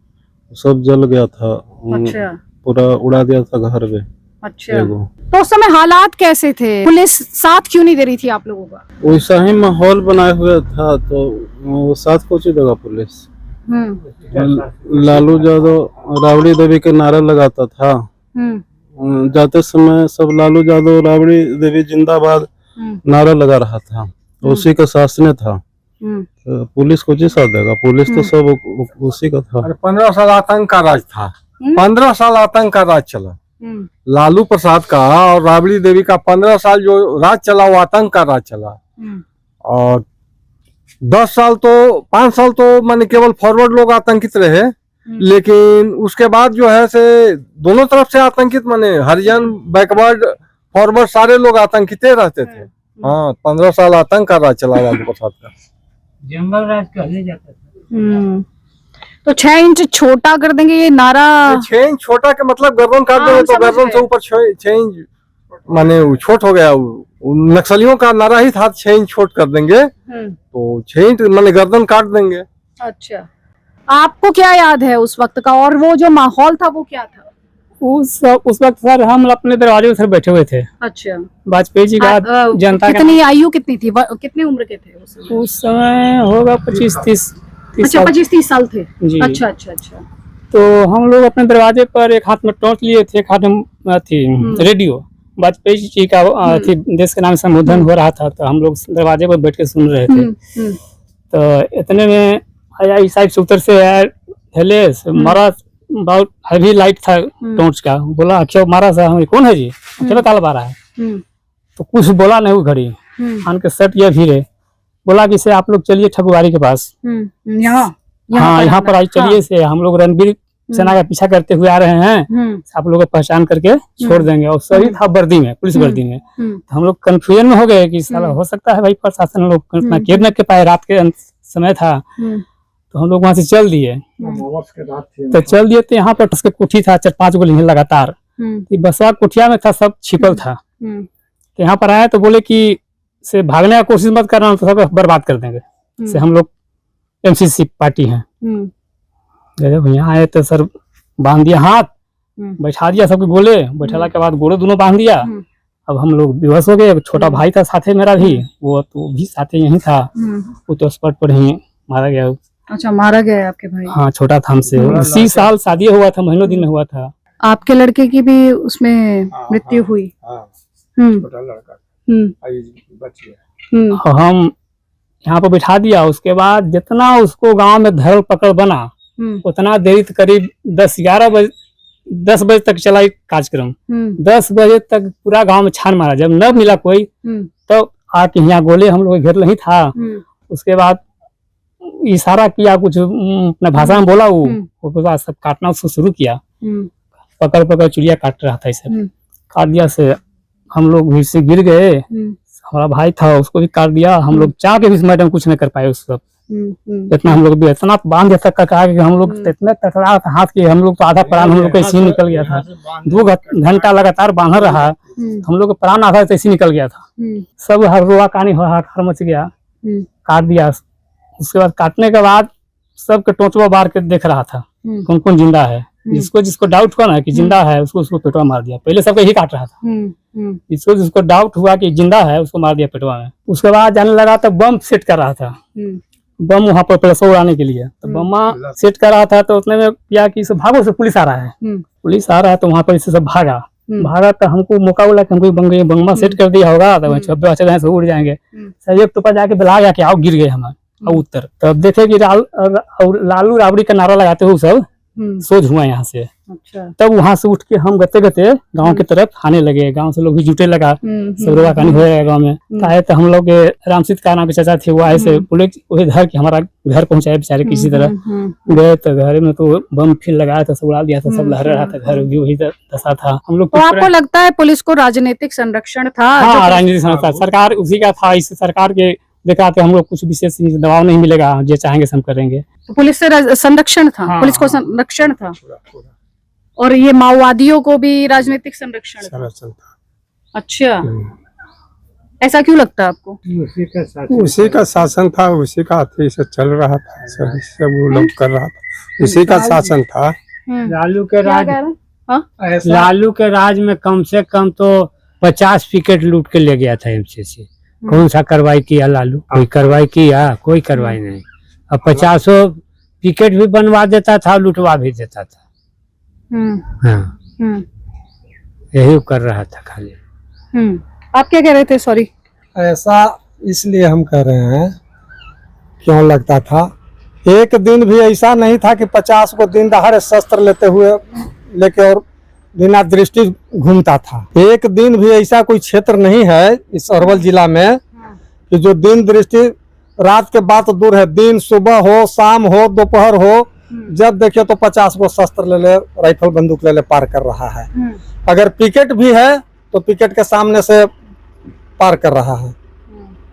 [SPEAKER 2] सब जल गया था।
[SPEAKER 1] अच्छा।
[SPEAKER 2] पूरा उड़ा दिया था घर में।
[SPEAKER 1] अच्छा, तो उस समय हालात कैसे थे? पुलिस साथ क्यों नहीं दे रही थी आप लोगों का?
[SPEAKER 2] वैसा ही माहौल बनाए हुए था, तो वो साथ पहुंची देगा पुलिस। लालू यादव राबड़ी देवी के नारा लगाता था। जाते समय सब लालू यादव राबड़ी देवी जिंदाबाद नारा लगा रहा था, उसी का शासन था। तो पुलिस को जी साथ देगा, पुलिस तो सब उसी का था।
[SPEAKER 7] 15 साल आतंक का राज था, 15 साल आतंक का राज चला। लालू प्रसाद का और राबड़ी देवी का 15 साल जो राज चला वो आतंक का राज चला। और 10 साल तो 5 साल तो माने केवल फॉरवर्ड लोग आतंकित रहे, लेकिन उसके बाद जो है से दोनों तरफ से आतंकित माने हरिजन बैकवर्ड फॉरवर्ड सारे लोग आतंकित रहते थे। हाँ, 15 साल आतंक का राज चला लालू प्रसाद का।
[SPEAKER 4] जंगल राज कहले जाता था।
[SPEAKER 1] तो 6 इंच छोटा कर देंगे ये नारा।
[SPEAKER 7] 6 इंच छोटा के मतलब गर्दन काट देंगे तो गर्दन से ऊपर 6 इंच माने छोट हो गया। नक्सलियों का नारा ही था 6 इंच छोट कर देंगे, तो 6 इंच माने गर्दन काट देंगे।
[SPEAKER 1] अच्छा, आपको क्या याद है उस वक्त का, और वो जो माहौल था वो क्या था?
[SPEAKER 5] उस वक्त सर हम अपने दरवाजे पर बैठे हुए थे।
[SPEAKER 1] अच्छा,
[SPEAKER 5] वाजपेयी जी का जनता
[SPEAKER 1] कितनी आयु कितनी थी, कितने उम्र के थे
[SPEAKER 5] उस समय होगा 25-30।
[SPEAKER 1] अच्छा, 25-30 साल थे
[SPEAKER 5] जी।
[SPEAKER 1] अच्छा अच्छा अच्छा।
[SPEAKER 5] तो हम लोग अपने दरवाजे पर एक हाथ में टॉर्च लिए थे, एक हाथ में थी रेडियो। वाजपेयी जी का थी देश के नाम संबोधन हो रहा था, तो हम लोग दरवाजे पर बैठ के सुन रहे थे। तो इतने में आया इस साइड से उत्तर से आया मारा, बहुत हैवी लाइट था टॉर्च का। बोला क्यों मारा साहब, हमें कौन है जी, अकेला ताला मारा है। तो कुछ बोला नहीं वो घड़ी आन के सेट ये भी बोला कि से आप लोग चलिए ठकुआरी के पास। यहाँ पर आई चलिए से हम लोग रणबीर सेना का पीछा करते हुए आ रहे हैं, आप लोग को पहचान करके छोड़ देंगे। और सही था वर्दी में, पुलिस वर्दी में। तो हम लोग कंफ्यूजन में हो गए कि साला हो सकता है भाई प्रशासन लोग घेर न के पाए, रात के समय था। तो हम लोग वहां से चल दिए। तो चल दिए तो यहाँ पर उसके कोठी था 4-5 गोली लगातार। बसवा कोठिया में था, सब छिपल था। तो यहाँ पर आए तो बोले कि से भागने का कोशिश मत करना, तो सब बर्बाद कर देंगे। से हम लोग एमसीसी पार्टी हैं। जब यहाँ आए तो सर बांध दिया हाथ, बैठा दिया सबके गोले, बैठाला के बाद गोले दोनों बांध दिया। अब हम लोग बेहोश हो गए। छोटा भाई था साथे मेरा भी, वो तो भी साथे यही था, वो तो स्पॉट पर ही मारा गया।
[SPEAKER 1] अच्छा, मारा गया आपके भाई?
[SPEAKER 5] हाँ, छोटा था हमसे। 80 साल शादी हुआ था, महीनों दिन में हुआ था।
[SPEAKER 1] आपके लड़के की भी उसमें मृत्यु हुई?
[SPEAKER 3] छोटा लड़का बच गया।
[SPEAKER 5] हम यहाँ पर बिठा दिया। उसके बाद जितना उसको गांव में धर पकड़ बना, उतना देरी करीब 10 बजे तक चला कार्यक्रम। 10 बजे तक पूरा गांव में छान मारा। जब न मिला कोई तो आके यहाँ गोले हम लोग घेर नहीं था। उसके बाद इशारा किया, कुछ अपना भाषा में बोला, वो बाद सब काटना उसको शुरू किया। पकड़ चुड़िया काट रहा था, इसे काट दिया। से हम लोग भीड़ से गिर गए। हमारा भाई था, उसको भी काट दिया। हम लोग चाह के भी मैडम कुछ नहीं कर पाए उस सब। इतना हम लोग भी इतना बांध दिया तक कहा कि हम लोग इतने तकड़ा था हाथ के, हम लोग तो आधा प्राण हम लोग का इसी निकल गया था। 2 घंटा लगातार बांधा रहा, हम लोग का प्राण आधा ऐसे निकल गया था। सब हरवा कहानी हाहाकार मच गया, काट दिया। उसके बाद काटने के बाद सबके टोचवा बार के देख रहा था कौन कौन जिंदा है। जिसको डाउट हुआ ना कि जिंदा है, उसको पेटवा मार दिया। पहले सबको यही काट रहा था। जिसको डाउट हुआ कि जिंदा है, उसको मार दिया पेटवा में। उसके बाद जाने लगा तो बम सेट कर रहा था, बम वहाँ पर पैसा उड़ाने के लिए। तो बम सेट कर रहा था, तो उतने में क्या कि भागो से पुलिस आ रहा है। पुलिस आ रहा है तो वहाँ पर इसे सब भागा। तो हमको मौका बोला कि हमको बम्मा सेट कर दिया होगा, तो उड़ जाएंगे। सर एक टोपा जाके बुला गया कि आओ, गिर गए हम। और उत्तर। तब देखे कि लालू राबड़ी का नारा लगाते हुए सब सोच हुआ यहाँ से।
[SPEAKER 1] अच्छा।
[SPEAKER 5] तब वहां से उठ के हम गते गते गांव की तरफ आने लगे। गांव से लोग भी जुटे लगा, सब रोगा कहानी हो गया गाँव में। आए तो हम लोग रामसीत का नाम के चाचा थे, वो आए से बोले वही धर के हमारा घर पहुंचाए बेचारे किसी तरह। गए तो घर में तो बम फिर लगाया था, सब उड़ा दिया था, सब लहर रहा था, घर भी वही दशा था। हम लोग
[SPEAKER 1] तो आपको लगता है पुलिस को राजनीतिक संरक्षण था?
[SPEAKER 5] हाँ, राजनीतिक संरक्षण सरकार उसी का था। इस सरकार के दिखाते हम लोग कुछ विशेष दबाव नहीं मिलेगा, जो चाहेंगे हम करेंगे।
[SPEAKER 1] तो पुलिस से संरक्षण था?
[SPEAKER 5] हाँ,
[SPEAKER 1] पुलिस को संरक्षण था। और ये माओवादियों को भी राजनीतिक संरक्षण था? अच्छा, ऐसा क्यों लगता है आपको?
[SPEAKER 8] उसी का शासन था, उसी का अथी से चल रहा था, सब वो लोग कर रहा था, उसी का शासन था।
[SPEAKER 4] लालू के राज,
[SPEAKER 1] हाँ?
[SPEAKER 4] लालू के राज में कम से कम तो 50 विकेट लूट के ले गया था एमसीसी। कौन सा कार्रवाई किया लालू? कोई कार्रवाई किया? कोई कार्रवाई नहीं। अब 50 विकेट भी बनवा देता था, लुटवा भी देता था। हाँ, यही कर रहा था खाली।
[SPEAKER 1] आप क्या कह रहे थे? सॉरी।
[SPEAKER 6] ऐसा इसलिए हम कह रहे हैं, क्यों लगता था एक दिन भी ऐसा नहीं था कि 50 को दिन दहाड़े शस्त्र लेके और बिना दृष्टि घूमता था। एक दिन भी ऐसा कोई क्षेत्र नहीं है इस अरवल जिला में कि जो दिन दृष्टि, रात के बात दूर है, दिन सुबह हो, शाम हो, दोपहर हो, जब देखे तो 50 को शस्त्र ले राइफल बंदूक ले पार कर रहा है। अगर पिकेट भी है तो पिकेट के सामने से पार कर रहा है।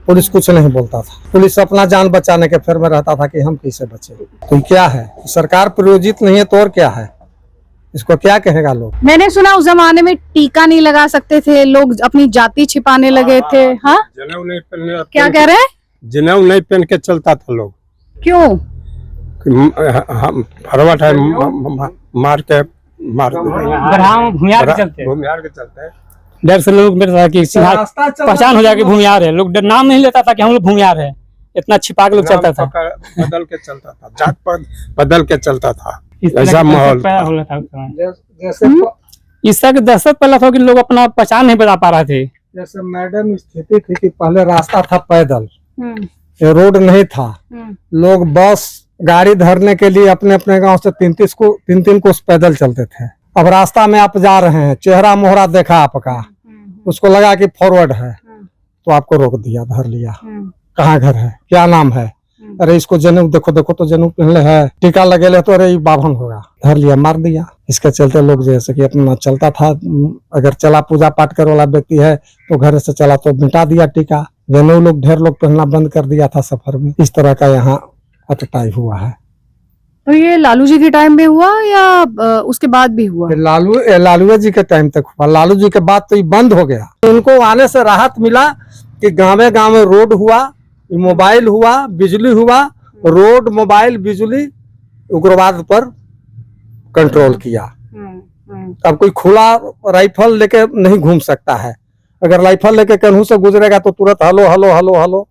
[SPEAKER 6] पुलिस कुछ नहीं बोलता था। पुलिस अपना जान बचाने के फेर में रहता था कि हम कैसे बचे। तो क्या है, सरकार प्रायोजित नहीं है तो और क्या है, इसको क्या कहेगा लोग?
[SPEAKER 1] मैंने सुना उस जमाने में टीका नहीं लगा सकते थे लोग, अपनी जाति छिपाने लगे थे। हाँ,
[SPEAKER 8] जनेऊ नहीं पहनने,
[SPEAKER 1] क्या कह रहे हैं?
[SPEAKER 8] जनेऊ नहीं पहन के चलता था लोग।
[SPEAKER 1] क्यों?
[SPEAKER 8] फरवट है, मार के
[SPEAKER 5] भूमियार के
[SPEAKER 8] चलते
[SPEAKER 5] डर से लोग पहचान हो जाएगी भूमियार है। लोग नाम नहीं लेता था कि हम लोग भूमियार है, इतना छिपा के लोग चलता था,
[SPEAKER 8] बदल के चलता था, जात पर बदल के चलता था। ऐसा माहौल था।
[SPEAKER 6] जैसे
[SPEAKER 5] इसका दहशत पहला था कि लोग अपना पहचान नहीं बता पा रहे थे।
[SPEAKER 6] जैसे मैडम स्थिति थी कि पहले रास्ता था पैदल, रोड नहीं था। लोग बस गाड़ी धरने के लिए अपने अपने गांव से 3-3 कोस पैदल चलते थे। अब रास्ता में आप जा रहे हैं, चेहरा मोहरा देखा आपका, उसको लगा कि फॉरवर्ड है, तो आपको रोक दिया, धर लिया। कहाँ घर है, क्या नाम है? अरे इसको जनेऊ देखो तो जनेऊ पहनले है, टीका लगे ले तो अरे ये बाभन होगा, धर लिया, मार दिया। इसके चलते लोग जैसे कि अपना चलता था, अगर चला पूजा पाठ कर वाला व्यक्ति है तो घर से चला तो मिटा दिया टीका। जनेऊ लोग ढेर लोग पहनना बंद कर दिया था सफर में। इस तरह का यहाँ अटटाई हुआ है।
[SPEAKER 1] तो ये लालू जी के टाइम में हुआ या उसके बाद भी हुआ?
[SPEAKER 6] लालू जी के टाइम तक हुआ। लालू जी के बाद तो ये बंद हो गया। इनको आने से राहत मिला कि गाँव गाँव रोड हुआ, मोबाइल हुआ, बिजली हुआ। रोड, मोबाइल, बिजली उग्रवाद पर कंट्रोल किया। अब कोई खुला राइफल लेके नहीं घूम सकता है। अगर राइफल लेके कन्हू से गुजरेगा तो तुरंत हलो हलो हलो हलो,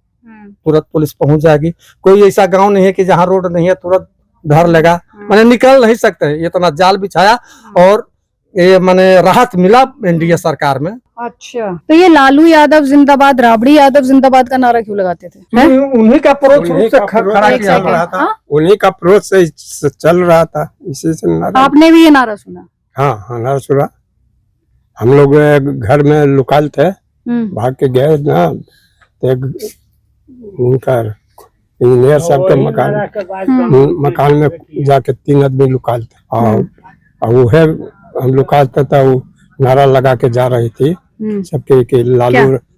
[SPEAKER 6] तुरंत पुलिस पहुंच जाएगी। कोई ऐसा गांव नहीं है कि जहां रोड नहीं है तुरंत धर लेगा। मैंने निकल नहीं सकते, ये इतना जाल बिछाया और ये मैंने राहत मिला एनडीए सरकार में।
[SPEAKER 1] अच्छा, तो ये लालू यादव जिंदाबाद, राबड़ी यादव जिंदाबाद का नारा क्यों लगाते थे?
[SPEAKER 6] उन्हीं का परोक्ष रूप से खड़ा किया
[SPEAKER 8] रहा था, उन्हीं का प्रोच से चल रहा था, इसी से नारा।
[SPEAKER 1] आपने भी ये नारा सुना?
[SPEAKER 8] हाँ, नारा सुना। हम लोग घर में लुकाल थे, भाग के गए ना, तो उनका इंजीनियर साहब के मकान में जाके 3 आदमी लुकाल थे। और वो है हम लुकाल था, वो नारा लगा के जा रही थी सबके कि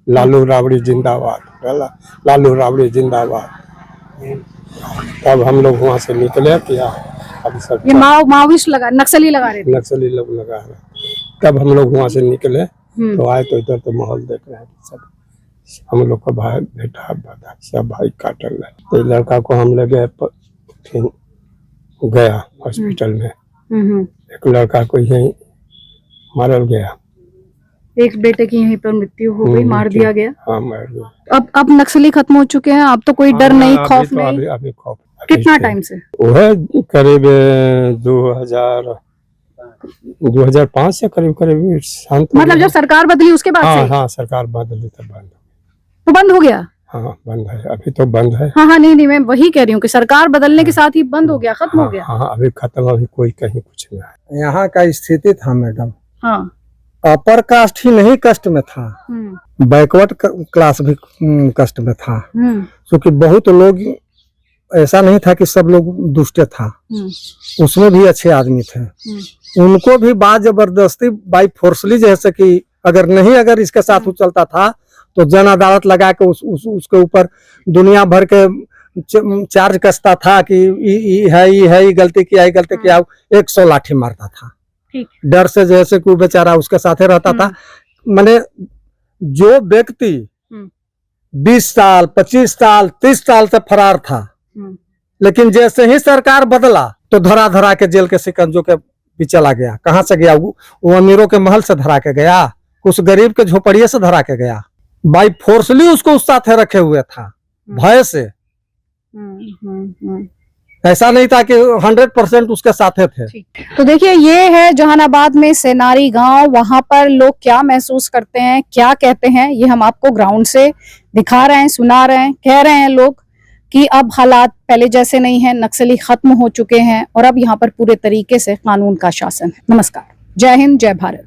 [SPEAKER 8] लालू राबड़ी जिंदाबाद, लालू राबड़ी जिंदाबाद। तब हम लोग वहाँ से निकले किया। अब सब
[SPEAKER 1] ये माओवादी लगा, नक्सली लगा रहे थे।
[SPEAKER 8] नक्सली लोग लगा रहे। तब हम लोग वहाँ से निकले तो आए तो इधर तो माहौल देख रहे हैं सब। हम लोग का भाई बेटा सब भाई काटल है। तो लड़का को हम ले गए, फिर गया हॉस्पिटल में। एक लड़का को यहीं मारल गया,
[SPEAKER 1] एक बेटे की यहीं पर मृत्यु हो गई, मार दिया गया।
[SPEAKER 8] हाँ, मार गया।
[SPEAKER 1] अब नक्सली खत्म हो चुके हैं, अब तो कोई डर नहीं, खौफ
[SPEAKER 8] तो
[SPEAKER 1] नहीं।
[SPEAKER 8] अभी खौफ।
[SPEAKER 1] कितना टाइम से?
[SPEAKER 8] वो है करीब 2005 से करीब शांत।
[SPEAKER 1] मतलब जब सरकार बदली उसके बाद से?
[SPEAKER 8] हाँ, सरकार बदली तब बंद।
[SPEAKER 1] तो बंद हो गया?
[SPEAKER 8] हाँ बंद है, अभी तो बंद है।
[SPEAKER 1] हाँ हाँ, नहीं मैं वही कह रही हूँ कि सरकार बदलने के साथ ही बंद हो गया, खत्म हो
[SPEAKER 8] हाँ,
[SPEAKER 1] गया।
[SPEAKER 8] हाँ अभी खत्म, अभी कोई कहीं कुछ नहीं है।
[SPEAKER 6] यहाँ का स्थिति था मैडम,
[SPEAKER 1] हाँ।
[SPEAKER 6] अपर कास्ट ही नहीं कष्ट में था, बैकवर्ड क्लास भी कष्ट में था, क्योंकि बहुत लोग, ऐसा नहीं था कि सब लोग दुष्ट था, उसमें भी अच्छे आदमी थे। उनको भी बात जबरदस्ती बाई फोर्सली, जैसे कि अगर इसके साथ चलता था तो जन अदालत लगा के उसके ऊपर दुनिया भर के चार्ज कसता था कि ये गलती किया 100 लाठी मारता था, डर से, जैसे कि बेचारा उसके साथे रहता था। माने जो व्यक्ति 20 साल 25 साल 30 साल से फरार था, लेकिन जैसे ही सरकार बदला तो धरा धरा के जेल के शिकंजों के भी चला गया। कहाँ से गया? वो अमीरों के महल से धरा के गया, कुछ गरीब के झोपड़िए से धरा के गया। बाई फोर्सली उसको उस साथ रखे हुए था, भय से। ऐसा नहीं था कि 100% उसके साथे थे।
[SPEAKER 1] तो देखिए, ये है जहानाबाद में सेनारी गांव। वहां पर लोग क्या महसूस करते हैं, क्या कहते हैं, ये हम आपको ग्राउंड से दिखा रहे हैं, सुना रहे हैं। कह रहे हैं लोग कि अब हालात पहले जैसे नहीं है, नक्सली खत्म हो चुके हैं और अब यहाँ पर पूरे तरीके से कानून का शासन है। नमस्कार, जय हिंद, जय भारत।